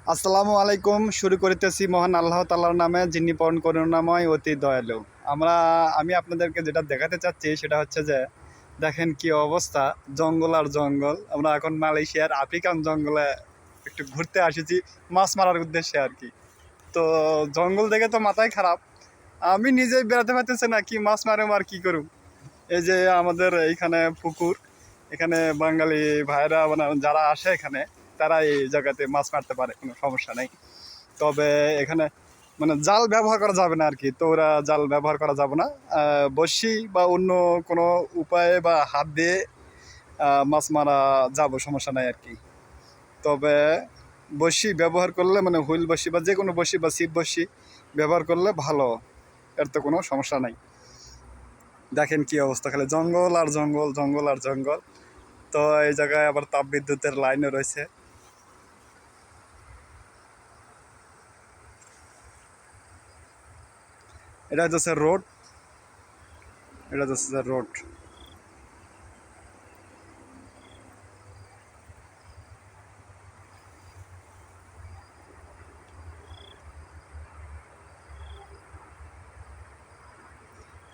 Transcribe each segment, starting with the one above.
আসসালামু আলাইকুম। শুরু করিতেছি মহান আল্লাহ তাআলার নামে, যিনি পরম করুণাময় অতি দয়ালু। আমি আপনাদেরকে যেটা দেখাতে চাচ্ছি সেটা হচ্ছে যে দেখেন কি অবস্থা, জঙ্গল আর জঙ্গল। আমরা এখন মালয়েশিয়ার আফ্রিকান জঙ্গলে একটু ঘুরতে আসেছি মাছ মারার উদ্দেশ্যে আর কি। তো জঙ্গল দেখে তো মাথায় খারাপ, আমি নিজেই বেড়াতে পারতেছি না, কি মাছ মারুম আর কি করুম। এই যে আমাদের এইখানে পুকুর, এখানে বাঙালি ভাইরা মানে যারা আসে এখানে, তারা এই জায়গাতে মাছ মারতে পারে, কোনো সমস্যা নেই। তবে এখানে মানে জাল ব্যবহার করা যাবে না আর কি। তো ওরা জাল ব্যবহার করা যাবে না, বড়শি বা অন্য কোনো উপায়ে বা হাত দিয়ে মাছ মারা যাবো, সমস্যা নাই আর কি। তবে বড়শি ব্যবহার করলে মানে হুইল বড়শি বা যে কোনো বড়শি বা ছিপ বড়শি ব্যবহার করলে ভালো, এর তো কোনো সমস্যা নাই। দেখেন কি অবস্থা, খালি জঙ্গল আর জঙ্গল, জঙ্গল আর জঙ্গল। তো এই জায়গায় আবার তাপ বিদ্যুতের লাইনও রয়েছে। এটা হচ্ছে রোড, এটা হচ্ছে রোড।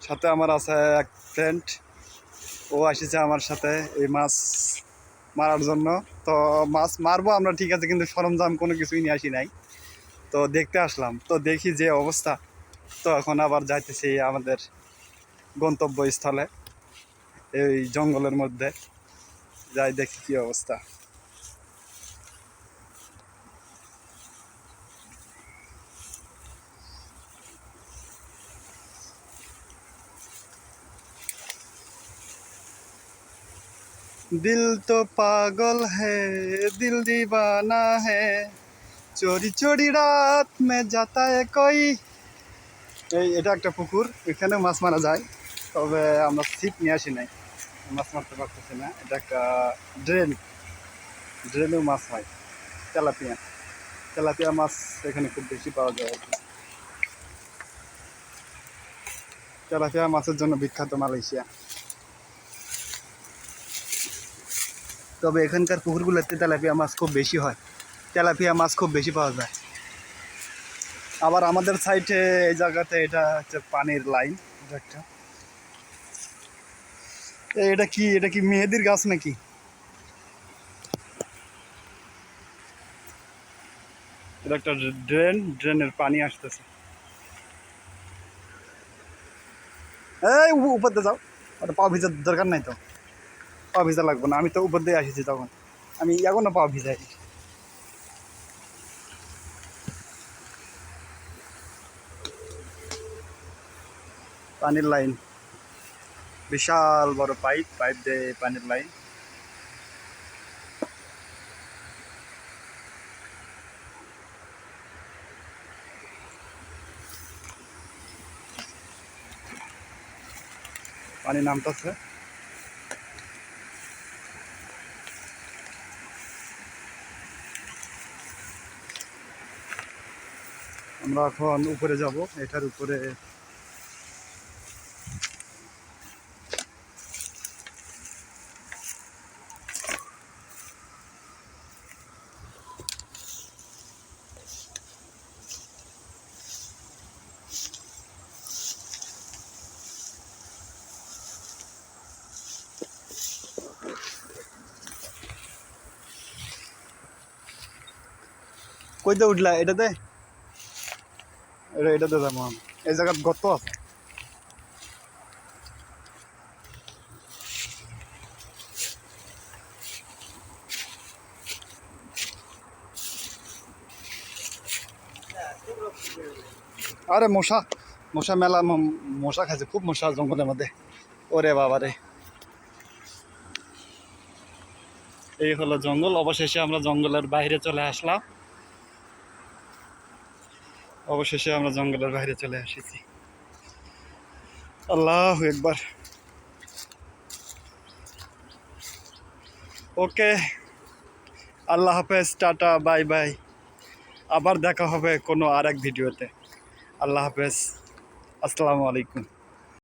সাথে আমার আছে এক ফ্রেন্ড, ও আসছে আমার সাথে এই মাছ মারার জন্য। তো মাছ মারবো আমরা, ঠিক আছে, কিন্তু সরঞ্জাম কোনো কিছুই নিয়ে আসি নাই। তো দেখতে আসলাম, তো দেখি যে অবস্থা। তো এখন আবার যাইতেছি আমাদের গন্তব্যস্থলে, এই জঙ্গলের মধ্যে যাই, দেখি কি অবস্থা। দিল তো পাগল है, दिल दीवाना है, চোরি চোরি রাত মে যাতা है कोई। এটা একটা পুকুর, এখানে মাছ মারা যায়। তবে আমরা ছিপ নিয়ে আসি নাই, মাছ মারতে পারতেছি না। এটা একটা ড্রেন, ড্রেনেও মাছ হয়। তেলাপিয়া, তেলাপিয়া মাছ এখানে খুব বেশি পাওয়া যায় আর কি। তেলাপিয়া মাছের জন্য বিখ্যাত মালয়েশিয়া। তবে এখানকার পুকুরগুলোতে তেলাপিয়া মাছ খুব বেশি হয়, তেলাপিয়া মাছ খুব বেশি পাওয়া যায়। আবার আমাদের সাইডে এই জায়গাতে এটা হচ্ছে পানির লাইন। এটা একটা, এটা কি, এটা কি মেহেদির গাছ নাকি? এটা একটা ড্রেন, ড্রেনের পানি আসতেছে। এই উপর দিয়ে যাও, ওটা পা ভিজার দরকার নাই তো, পা ভিজা লাগবে না, আমি তো উপর দিয়ে আসিছি তখন, আমি এখনো পা ভিজাই। পানির লাইন, বিশাল বড় পাইপ, পাইপ দিয়ে পানির লাইন। পানি নামতেছে। আমরা এখন উপরে যাব, এটার উপরে। কইতে উঠলা এটাতে? এটাতে যাবো আমি, এই জায়গার গর্ত আছে। আরে মশা, মশা মেলা, মশা খাইছে খুব, মশা জঙ্গলের মধ্যে। ওরে বাবা রে, এই হলো জঙ্গল। অবশেষে আমরা জঙ্গলের বাইরে চলে আসলাম, অবশেষে আমরা জঙ্গলের বাইরে চলে এসেছি। আল্লাহু আকবার। ওকে, আল্লাহ হাফেজ, টাটা, বাই বাই। আবার দেখা হবে কোনো আরেক ভিডিওতে। আল্লাহ হাফেজ, আসসালামু আলাইকুম।